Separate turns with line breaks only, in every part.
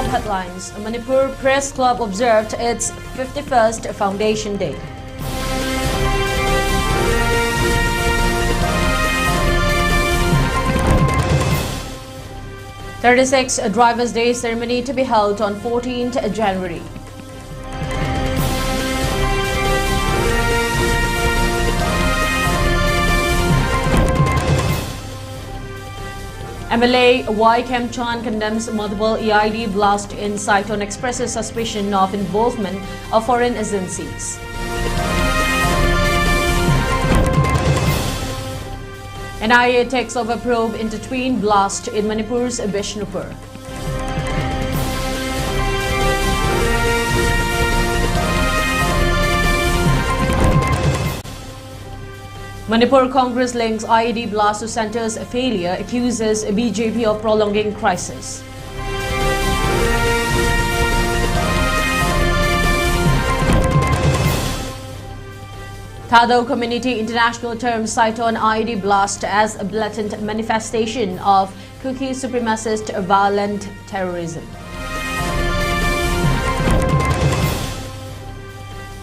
Top headlines. Manipur Press Club observed its 51st Foundation Day. (36th Drivers' Day ceremony to be held on 14th January. MLA Y. Kemchan condemns multiple EID blast in Saiton, expresses suspicion of involvement of foreign agencies. NIA takes over probe into twin blast in Manipur's Bishnupur. Manipur Congress links IED blast to centre's failure, accuses BJP of prolonging crisis. Thado community international terms Saiton IED blast as a blatant manifestation of Kuki supremacist violent terrorism.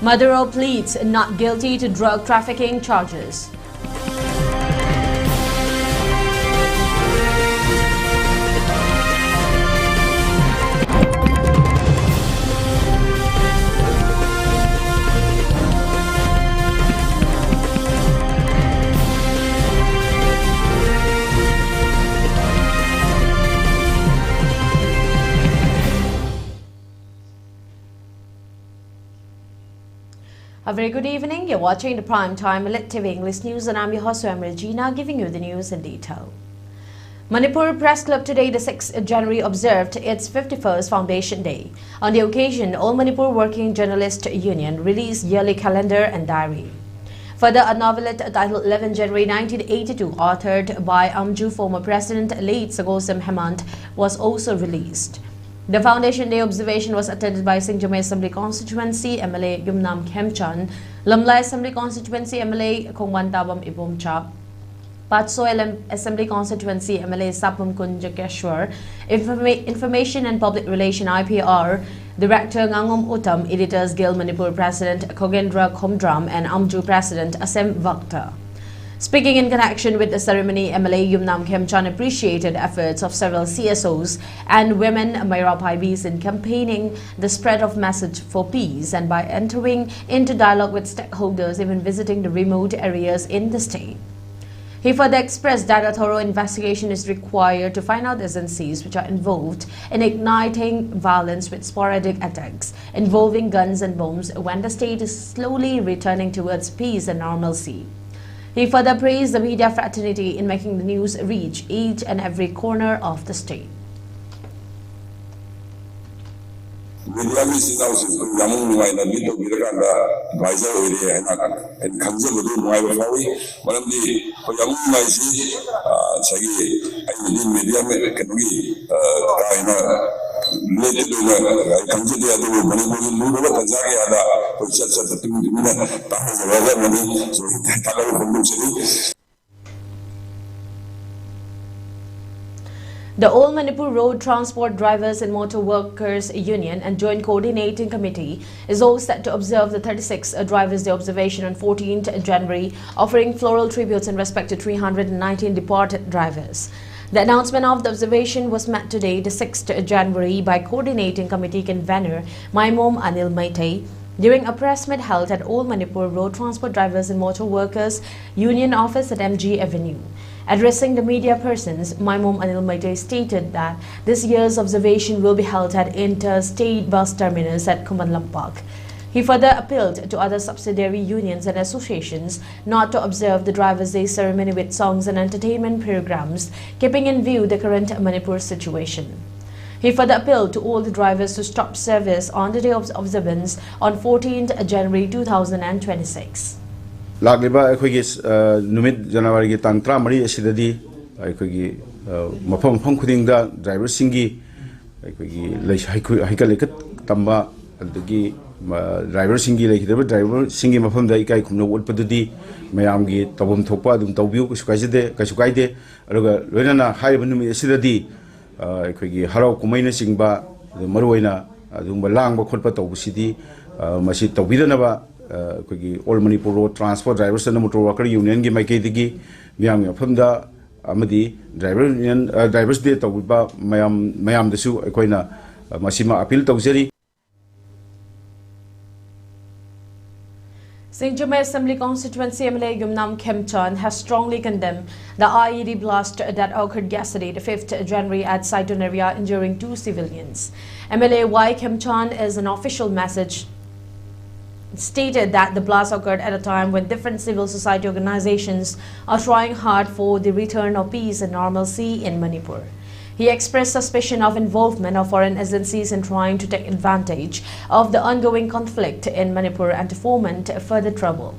Maduro pleads not guilty to drug trafficking charges. A very good evening. You're watching the prime time ELITETV English News and I'm your host, Ragina, giving you the news in detail. Manipur Press Club today, the 6th January, observed its 51st Foundation Day. On the occasion, All Manipur Working Journalist Union released yearly calendar and diary. Further, a novelette titled 11 January 1982, authored by Amju former President late Sagosam Hemant, was also released. The Foundation Day observation was attended by Singjome Assembly Constituency MLA Yumnam Kemchan, Lamlai Assembly Constituency MLA Kongwantabam Ibomcha, Patsoy Assembly Constituency MLA Sapum Kunjakeshwar, Information and Public Relation IPR, Director Ngangom Uttam, Editors Guild Manipur President Kogendra Khomdram, and Amju President Asem Vakta. Speaking in connection with the ceremony, MLA Yumnam Kemchan appreciated efforts of several CSOs and women Mayrapaibis in campaigning the spread of message for peace and by entering into dialogue with stakeholders, even visiting the remote areas in the state. He further expressed that a thorough investigation is required to find out agencies which are involved in igniting violence with sporadic attacks involving guns and bombs when the state is slowly returning towards peace and normalcy. He further praised the media fraternity in making the news reach each and every corner of the state. The All Manipur Road Transport Drivers and Motor Workers Union and Joint Coordinating Committee is all set to observe the 36th Drivers' Day observation on 14th January, offering floral tributes in respect to 319 departed drivers. The announcement of the observation was met today, the 6th January, by Coordinating Committee convener Maimom Anil Maitei during a press meet held at All Manipur Road Transport Drivers and Motor Workers Union office at MG Avenue. Addressing the media persons, Maimom Anil Maitei stated that this year's observation will be held at Interstate Bus Terminus at Kumanlampak. He further appealed to other subsidiary unions and associations not to observe the Drivers' Day ceremony with songs and entertainment programs, keeping in view the current Manipur situation. He further appealed to all the drivers to stop service on the day of observance on 14th January 2026.
Lagliba akhoi numit January gi tang 13 asidadi akhoi mafam khuding da driver singi akhoi haikalekat tamba adagi driver singi lekidaba driver singi mafam da ikai khumno utpadudi mayam gi tabum thokpa dum tawbiu kasukaide aluga loinana haiba numit asidadi akhoi gi harau kumaina singba Maruina, Lang, Kolpato City, Masita Widanaba, All Manipur Road Transport Drivers and Motor Worker Union, Gimakatigi, Miam Pumda, Amadi, Drivers Day Tauba, Mayam the Su, Equina, Masima Appeal Tauxeri.
St. Jumay Assembly Constituency MLA Yumnam Kemchan has strongly condemned the IED blast that occurred yesterday, the 5th January at Saiton area, injuring 2 civilians. MLA Y. Kemchan is an official message stated that the blast occurred at a time when different civil society organizations are trying hard for the return of peace and normalcy in Manipur. He expressed suspicion of involvement of foreign agencies in trying to take advantage of the ongoing conflict in Manipur and to foment further trouble.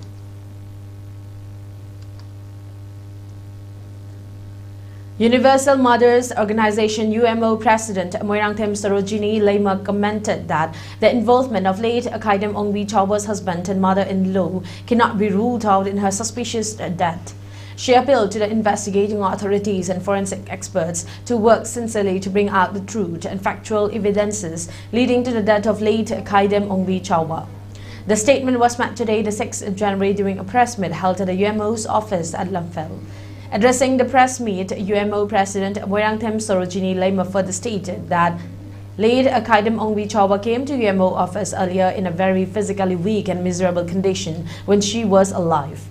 Universal Mothers Organization UMO President Moirangthem Sarojini Lema commented that the involvement of late Akaidam Ongbi Chawba's husband and mother-in-law cannot be ruled out in her suspicious death. She appealed to the investigating authorities and forensic experts to work sincerely to bring out the truth and factual evidences leading to the death of late Akaidam Ongbi Chawba. The statement was made today, the 6th January, during a press meet held at the UMO's office at Lamphel. Addressing the press meet, UMO President Moirangthem Sarojini Lema further stated that late Akaidam Ongbi Chawba came to UMO office earlier in a very physically weak and miserable condition when she was alive.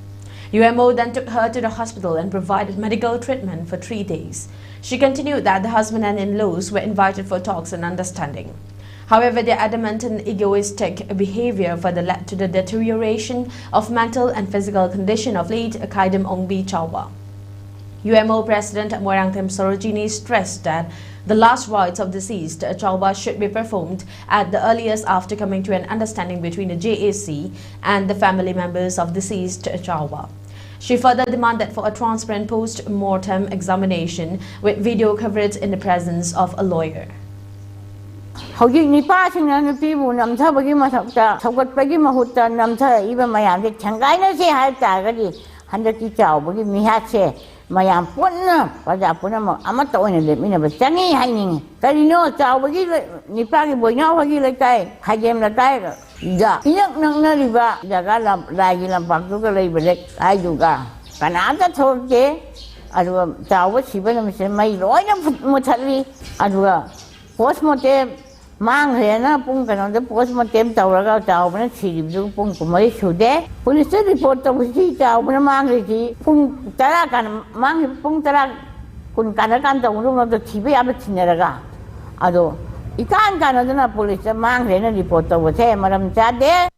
UMO then took her to the hospital and provided medical treatment for 3 days. She continued that the husband and in-laws were invited for talks and understanding. However, their adamant and egoistic behavior further led to the deterioration of mental and physical condition of late Akaidam Ongbi Chawba. UMO President Moirangthem Sarojini stressed that the last rites of deceased Chawba should be performed at the earliest after coming to an understanding between the JAC and the family members of deceased Chawba. She further demanded for a transparent post-mortem examination with video coverage in the presence of a lawyer.
Mayam punna pada punna amat tak boleh lebih ni bercanggih hari ni. Kali no caw bagi ni pagi boynya bagi lekai, hajem lekai. Ja, iyak nak riba jaga lagi lampak tu kalau belek ay juga. Karena ada thorke, aduh caw siapa nama saya mai roy na mutali, aduh postmortem mang rena pun kan ada postmortem caw raga caw mana sirip tu pun kumai sudah. Polis report tu mesti caw mana mang lagi pun tera kan mang pun tera kun kan tu orang tu cibi apa cina raga. Aduh ikan kan ada na polis mang rena report tu saya malam cade.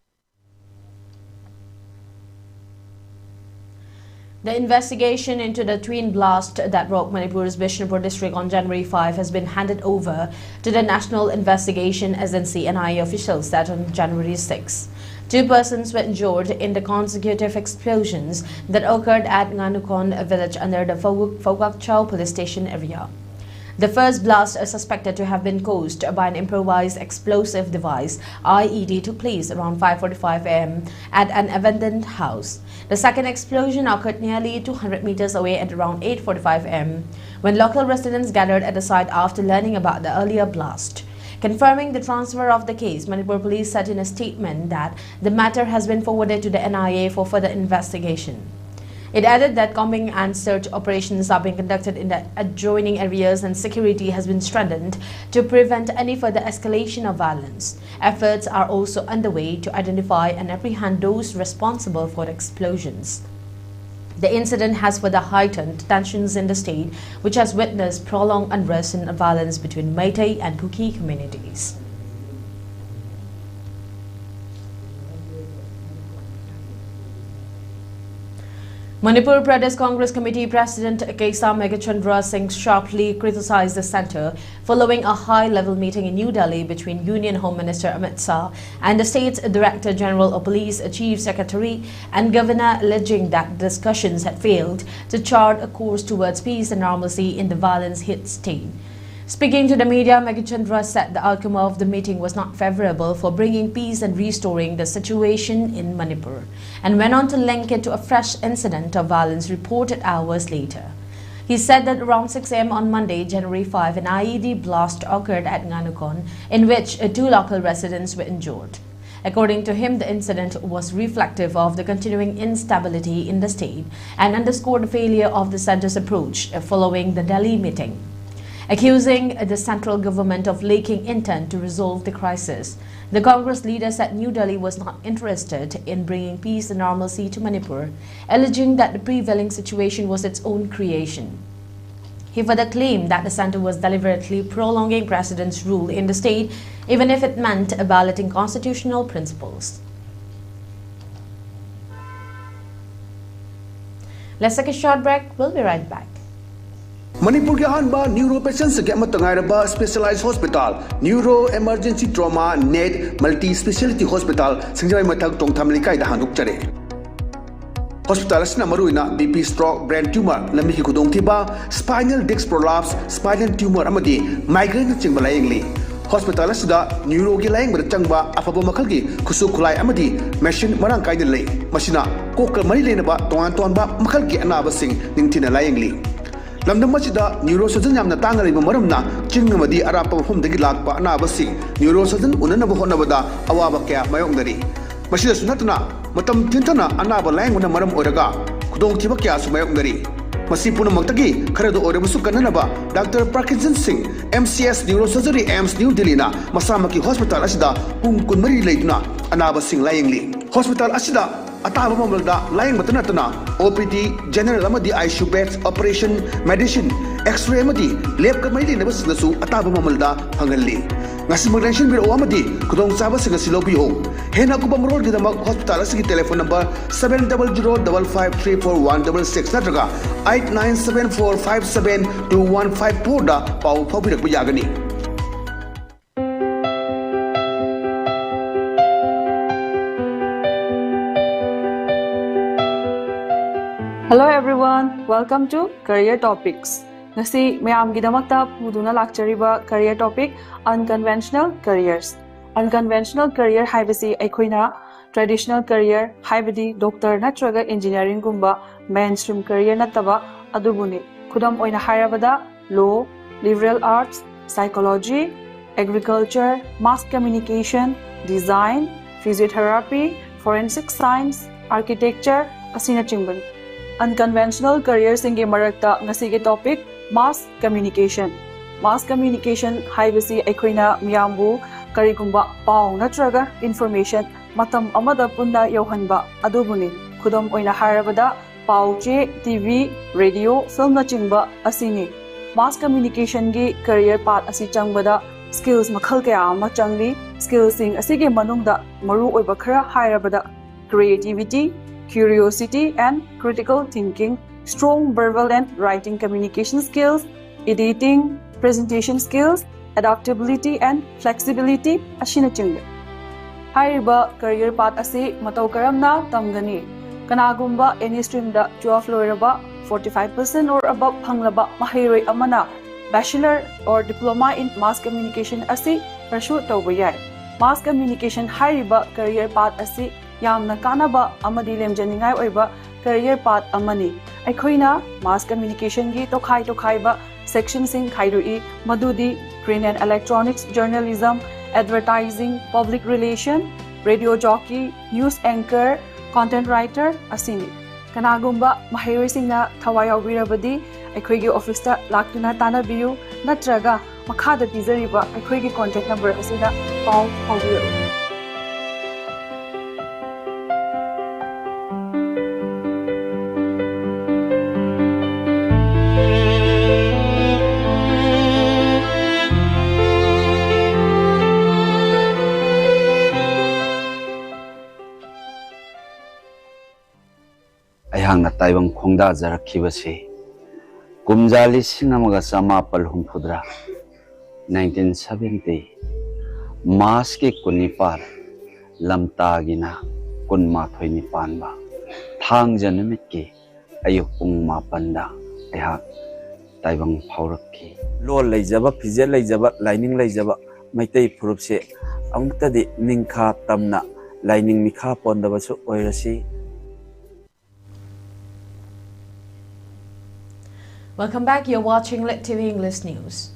The investigation into the twin blast that rocked Manipur's Bishnupur district on January 5 has been handed over to the National Investigation Agency NIA officials that on January 6. 2 persons were injured in the consecutive explosions that occurred at Nganukon village under the Fogakchau police station area. The first blast is suspected to have been caused by an improvised explosive device IED took place around 5:45 am at an abandoned house. The second explosion occurred nearly 200 meters away at around 8:45 am when local residents gathered at the site after learning about the earlier blast. Confirming the transfer of the case, Manipur police said in a statement that the matter has been forwarded to the NIA for further investigation. It added that combing and search operations are being conducted in the adjoining areas and security has been strengthened to prevent any further escalation of violence. Efforts are also underway to identify and apprehend those responsible for the explosions. The incident has further heightened tensions in the state, which has witnessed prolonged unrest and violence between Meitei and Kuki communities. Manipur Pradesh Congress Committee President Kaisa Megachandra Singh sharply criticized the centre following a high-level meeting in New Delhi between Union Home Minister Amit Shah and the state's Director General of Police Chief Secretary and Governor, alleging that discussions had failed to chart a course towards peace and normalcy in the violence-hit state. Speaking to the media, Megachandra said the outcome of the meeting was not favorable for bringing peace and restoring the situation in Manipur, and went on to link it to a fresh incident of violence reported hours later. He said that around 6 a.m. on Monday, January 5, an IED blast occurred at Nganukon, in which 2 local residents were injured. According to him, the incident was reflective of the continuing instability in the state and underscored the failure of the centre's approach following the Delhi meeting. Accusing the central government of lacking intent to resolve the crisis, the Congress leader said New Delhi was not interested in bringing peace and normalcy to Manipur, alleging that the prevailing situation was its own creation. He further claimed that the centre was deliberately prolonging president's rule in the state, even if it meant violating constitutional principles. Let's take a short break. We'll be right back.
Manipur ke ahanba neuro patients ke amatangayaraba specialized hospital neuro emergency trauma net multi speciality hospital singjai mathak tongtham likai da handuk chare hospital asina maruina BP stroke brain tumor lami ki khudong thiba spinal disc prolapse spinal tumor amadi migraine chingba layengli hospital asida neuro gi layeng bada changba afaba makhal gi khusu khulai amadi machine marang kai lei masina kokal mari leinaba tongan tonba makhal gi anaba sing ningthina layengli lamdam masida neurosurgeon yamna tangali maramna chingamadi arapa mafumdagi lakpa anabasi neurosurgeon unanaba honabada awaba kya mayongdari masida sunatna matam tintana anaba languna maram oraga khudong thiba kya sumayongdari masi punamakta kharado orebusu kananaba Dr. Parkinson Singh MCS Neurosurgery AIMS New Delhi na masamaki hospital asida pung kunmari leiduna anaba sing layengli hospital asida ataba mamalda layeng matanatana OPD general amadi ICU beds operation medicine x-ray amadi lab kamai lena basnasu ataba mamalda phangalli ngasi magdenshin biro amadi kudong chaba singa silobiho hena kubam rol gidamak hospital asigi telephone number 700553416 natraga 8974572154 da pau phobirak yagani.
Hello everyone, welcome to Career Topics. Ngasi mayam gidamakta puduna lakchariba career topic unconventional careers. Unconventional career haibasi aikhoina traditional career haibadi doctor natraga engineering gumba mainstream career nataba adubuni khudam oina hairabada law, liberal arts, psychology, agriculture, mass communication, design, physiotherapy, forensic science, architecture asina chingban. Unconventional careers inge marakta ngasige topic mass communication. Mass communication haibasi aikhoina miyambu karigumba pau natraga information matam amada punda yohanba adubuni khudam oina harabada pau che TV radio film na chingba asini mass communication gi career path asi changbada skills makhal kaya ama changli skills sing asige manungda maru oiba khara harabada creativity, curiosity and critical thinking, strong verbal and writing communication skills, editing, presentation skills, adaptability and flexibility ashina chingbe. Hairiba career path asi matau karamna tamgani. Kanagumba any stream da 12 loiraba 45% or above phanglaba mahiroi amana bachelor or diploma in mass communication asi pursue tawba yai. Mass communication hairiba career path asi yamna kanaba amadi lemjaningai oiba career path amani aikhoina mass communication gi tokhai ba section sing khairui madudi print and electronics journalism advertising public relation radio jockey news anchor content writer asini kanagumba mahiroi singna thawai yaubirabadi aikhoigi office ta laktuna tanabiyu natraga makhada pizariba aikhoigi contact number asina pau haubiru.
ayahangna taibang khongda jarakibasi kumjali singamaga samapal humphudra 1970 mas ke kunipar lamtagina kunmathoi nipanba thangja numit ke ayuk pung mapanda ayah taibang phaurakki lol leijaba phije leijaba lining leijaba maitai phurupse amtadi ningkha tamna lining mikha pondabasu oirasi.
Welcome back. You're watching ELITETV English News.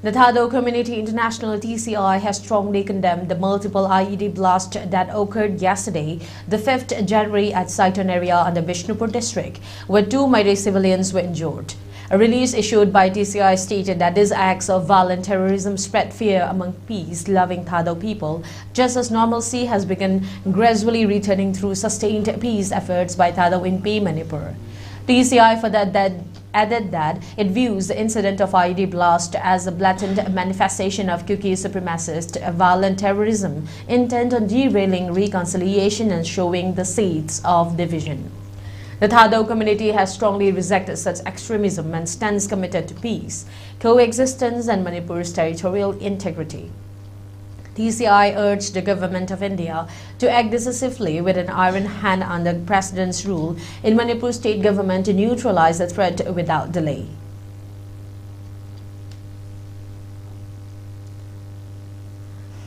The Thado Community International TCI has strongly condemned the multiple IED blasts that occurred yesterday, the 5th January at Saiton area under Bishnupur district, where 2 Mayday civilians were injured. A release issued by TCI stated that these acts of violent terrorism spread fear among peace-loving Thado people, just as normalcy has begun gradually returning through sustained peace efforts by Thado in Manipur. TCI further added that it views the incident of IED blast as a blatant manifestation of Kuki supremacist violent terrorism intent on derailing reconciliation and showing the seeds of division. The Thado community has strongly rejected such extremism and stands committed to peace, coexistence and Manipur's territorial integrity. TCI urged the Government of India to act decisively with an iron hand under President's rule in Manipur state government to neutralize the threat without delay.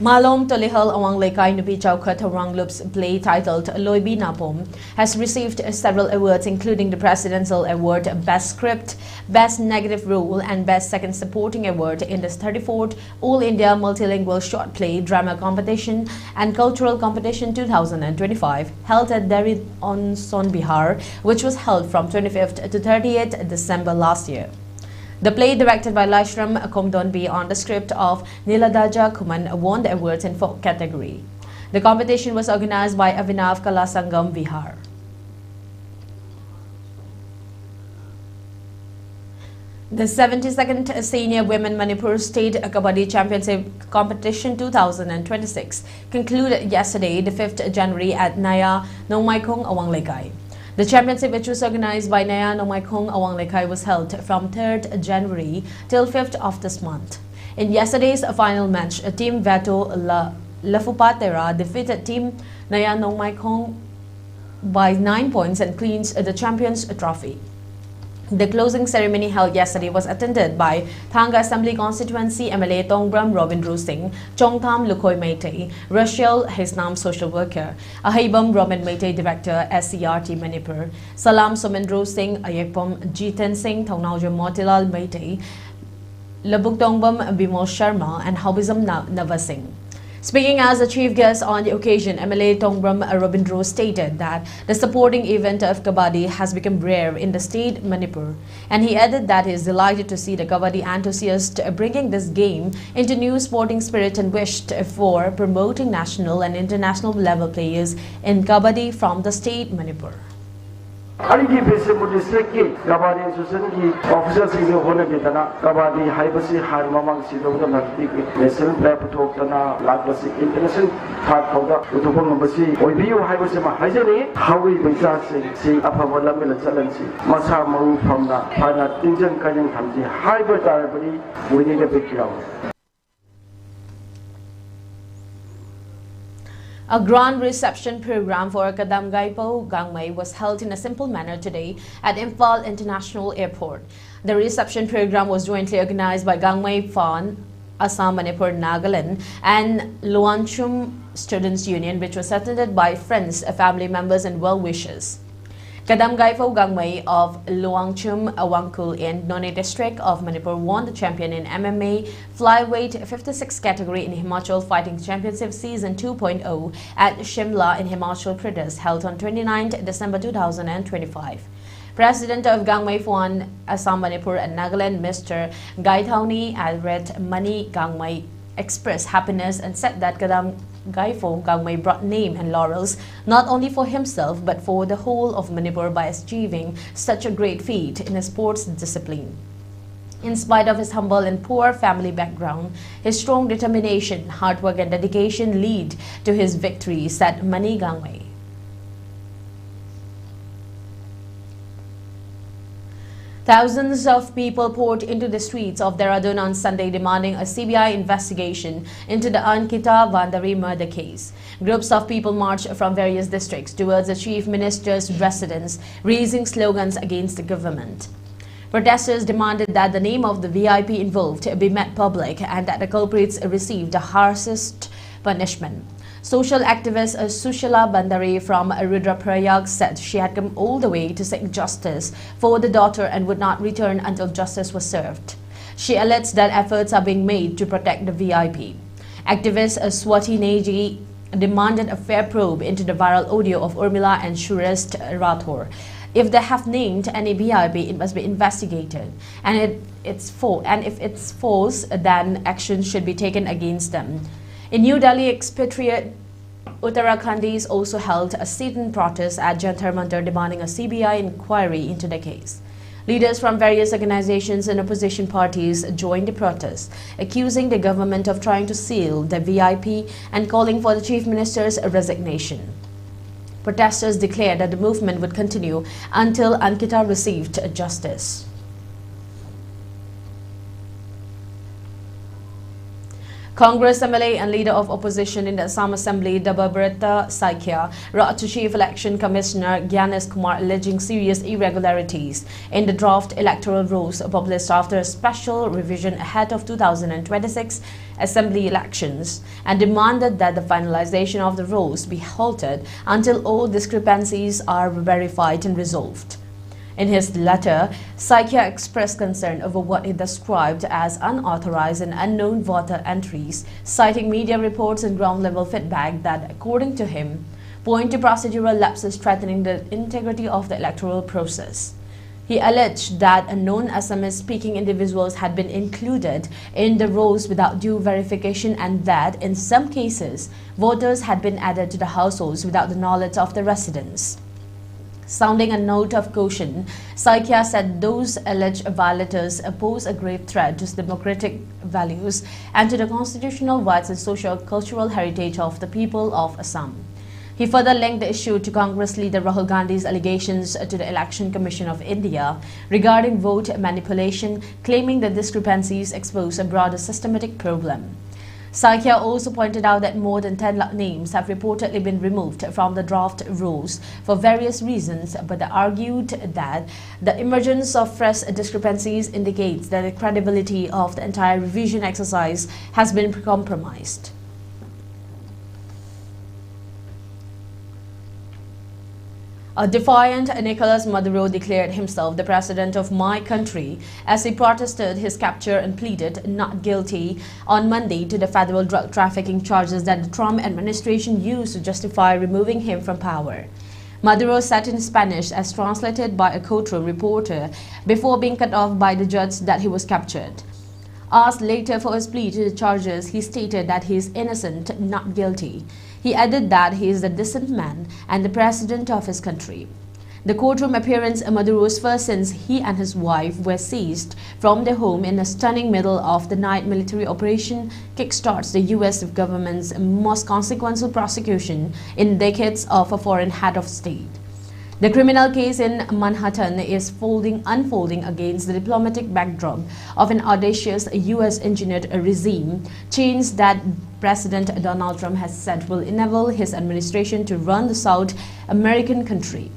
Malom Tolihal Awang Lekai Nupi Chowkhat Hawang Lup's play titled Loibi Napom has received several awards, including the Presidential Award, Best Script, Best Negative Role and Best Second Supporting Award in the 34th All India Multilingual Short Play Drama Competition and Cultural Competition 2025 held at Derry on Son Bihar, which was held from 25th to 30th December last year. The play, directed by Laishram Komdonbi on the script of Niladaja Kuman, won the awards in folk category. The competition was organized by Avinav Kala Sangam Vihar. The 72nd Senior Women Manipur State Kabaddi Championship Competition 2026 concluded yesterday, the 5th January at Naya Nongmaikong Awang Lekai. The championship, which was organized by Naya Nongmaikong Awang Lekai, was held from 3rd January till 5th of this month. In yesterday's final match, Team Veto Lafupatera defeated Team Naya Nongmaikong by 9 points and clinched the Champions Trophy. The closing ceremony held yesterday was attended by Thanga Assembly Constituency MLA Tongbram Robindru Singh, Chongtham Lukhoy Meitei, Rachel Hisnam Social Worker, Ahaibam Roman Meitei Director SCRT Manipur, Salam Somendru Singh, Ayekpom Jitan Singh, Thongnaujo Motilal Meitei, Labuk Tongbam Bimol Sharma and Haubizam Nava Singh. Speaking as a chief guest on the occasion, MLA Tongbram Robindro stated that the sporting event of Kabaddi has become rare in the state Manipur, and he added that he is delighted to see the Kabaddi enthusiasts bringing this game into new sporting spirit and wished for promoting national and international level players in Kabaddi from the state Manipur.
Aligi Bisipur district ki Kabaddi association ki officers ki hone bitana Kabaddi haibasi har mamang sidawda nakti ki national player puthokna lagbasi international third phawda utupang mabasi oibiu haibasi ma haijani hawi baita si afaba lamela chalansi masa maru phamna phana tinjan kanyang thamji haiba tarabani wini ga bekiraw.
A grand reception program for Condemn's Gangmei was held in a simple manner today at Imphal International Airport. The reception program was jointly organized by Gangmei Fan, Assam, Manipur, Nagaland and Luanchum Students Union, which was attended by friends, family members and well-wishers. Gangmei of Luangchum Awangkul in None district of Manipur won the champion in MMA flyweight 56 category in Himachal Fighting Championship Season 2.0 at Shimla in Himachal Pradesh, held on 29th December 2025. President of Gangmei Fuan, Assam, Manipur and Nagaland, Mr. Gaithauni Alred Mani Gangmei expressed happiness and said that Gangmei brought name and laurels not only for himself but for the whole of Manipur by achieving such a great feat in a sports discipline. In spite of his humble and poor family background, his strong determination, hard work and dedication lead to his victory, said Mani Gangmei. Thousands of people poured into the streets of Dehradun on Sunday demanding a CBI investigation into the Ankita Vandari murder case. Groups of people marched from various districts towards the Chief Minister's residence, raising slogans against the government. Protesters demanded that the name of the VIP involved be made public and that the culprits receive the harshest punishment. Social activist Sushila Bandari from Rudraprayag said she had come all the way to seek justice for the daughter and would not return until justice was served. She alleged that efforts are being made to protect the VIP. Activist Swati Neji demanded a fair probe into the viral audio of Urmila and Shurest Rathore. If they have named any VIP, it must be investigated, and if it's false, then action should be taken against them. In New Delhi, expatriate Uttarakhandis also held a sit-in protest at Jantar Mantar demanding a CBI inquiry into the case. Leaders from various organizations and opposition parties joined the protest, accusing the government of trying to seal the VIP and calling for the Chief Minister's resignation. Protesters declared that the movement would continue until Ankita received justice. Congress MLA and leader of opposition in the Assam Assembly, Dababrata Saikia, wrote to Chief Election Commissioner Gyanes Kumar alleging serious irregularities in the draft electoral rules published after a special revision ahead of 2026 Assembly elections, and demanded that the finalization of the rules be halted until all discrepancies are verified and resolved. In his letter, Saikia expressed concern over what he described as unauthorized and unknown voter entries, citing media reports and ground-level feedback that, according to him, point to procedural lapses threatening the integrity of the electoral process. He alleged that unknown Assamese-speaking individuals had been included in the rolls without due verification and that, in some cases, voters had been added to the households without the knowledge of the residents. Sounding a note of caution, Saikia said those alleged violators pose a grave threat to democratic values and to the constitutional rights and socio-cultural heritage of the people of Assam. He further linked the issue to Congress leader Rahul Gandhi's allegations to the Election Commission of India regarding vote manipulation, claiming that discrepancies expose a broader systematic problem. Saikia also pointed out that more than 10 lakh names have reportedly been removed from the draft rules for various reasons, but they argued that the emergence of fresh discrepancies indicates that the credibility of the entire revision exercise has been compromised. A defiant Nicolas Maduro declared himself the president of my country as he protested his capture and pleaded not guilty on Monday to the federal drug trafficking charges that the Trump administration used to justify removing him from power. Maduro said in Spanish, as translated by a courtroom reporter, before being cut off by the judge, that he was captured. Asked later for his plea to the charges, he stated that he is innocent, not guilty. He added that he is a decent man and the president of his country. The courtroom appearance Maduro's first since he and his wife were seized from their home in a stunning middle-of-the-night military operation kickstarts the U.S. government's most consequential prosecution in decades of a foreign head of state. The criminal case in Manhattan is unfolding against the diplomatic backdrop of an audacious U.S.-engineered regime change that President Donald Trump has said will enable his administration to run the South American country.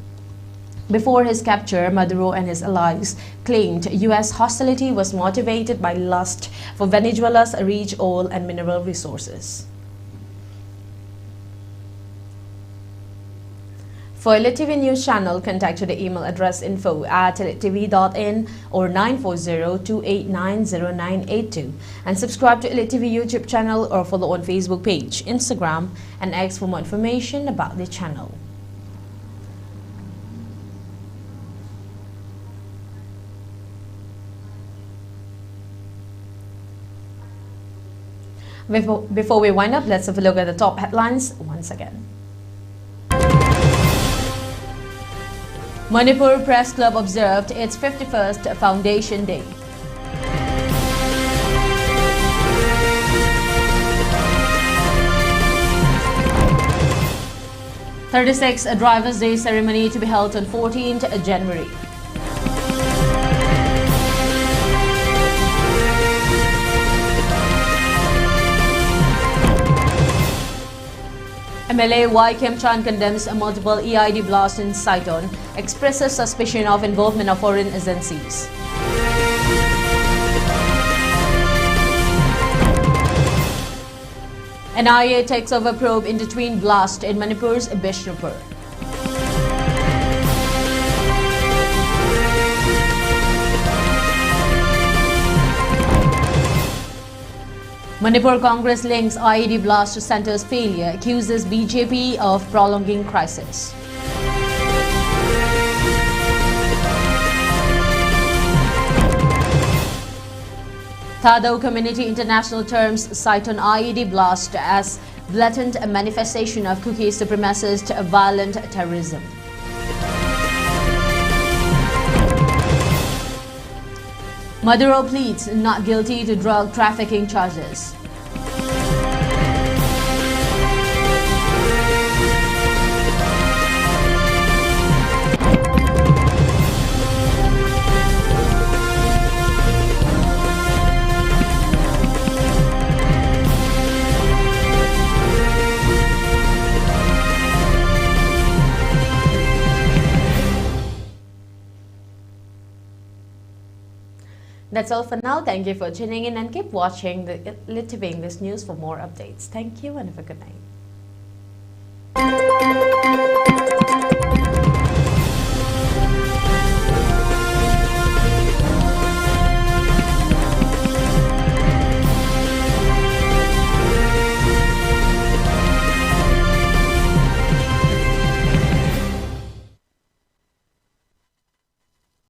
Before his capture, Maduro and his allies claimed U.S. hostility was motivated by lust for Venezuela's rich oil and mineral resources. For ELITETV News channel, contact to the email address info@elitetv.in or 940-289-0982 and subscribe to ELITETV YouTube channel or follow on Facebook page, Instagram and X for more information about the channel. Before we wind up, let's have a look at the top headlines once again. Manipur Press Club observed its 51st Foundation Day. '36 Drivers' Day ceremony to be held on 14th January. MLA Y. Kim Chan condemns multiple EID blasts in Saiton, expresses suspicion of involvement of foreign agencies. NIA takes over probe into twin blast in Manipur's Bishnupur. Manipur Congress links IED blast to centre's failure, accuses BJP of prolonging crisis. Thado Community International terms cite on IED blast as blatant manifestation of Kuki supremacist violent terrorism. Maduro pleads not guilty to drug trafficking charges. That's all for now. Thank you for tuning in and keep watching the ELITETV English News for more updates. Thank you and have a good night.